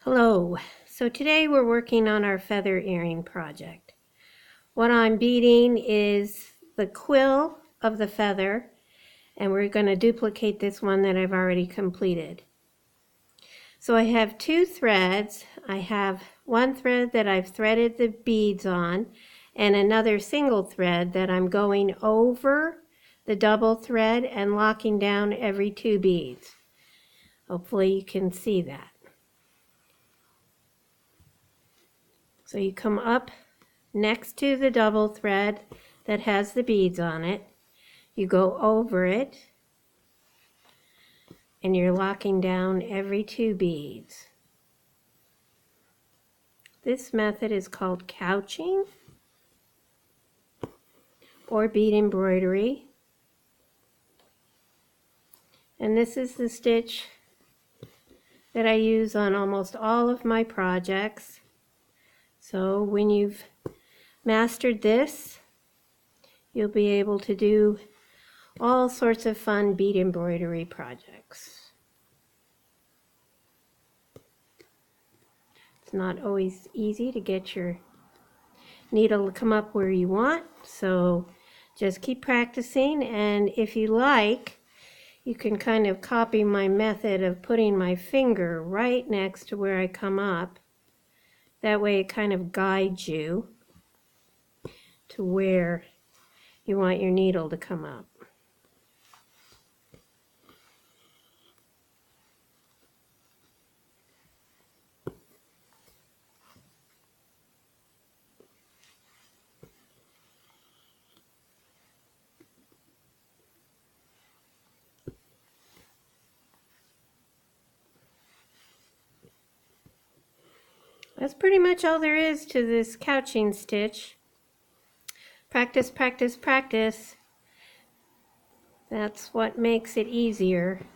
Hello. So today we're working on our feather earring project. What I'm beading is the quill of the feather, and we're going to duplicate this one that I've already completed. So I have two threads. I have one thread that I've threaded the beads on, and another single thread that I'm going over the double thread and locking down every two beads. Hopefully you can see that. So you come up next to the double thread that has the beads on it, you go over it, and you're locking down every two beads. This method is called couching or bead embroidery. And this is the stitch that I use on almost all of my projects. So when you've mastered this, you'll be able to do all sorts of fun bead embroidery projects. It's not always easy to get your needle to come up where you want, so just keep practicing, and if you like, you can kind of copy my method of putting my finger right next to where I come up. That way it kind of guides you to where you want your needle to come up. That's pretty much all there is to this couching stitch. Practice, practice, practice. That's what makes it easier.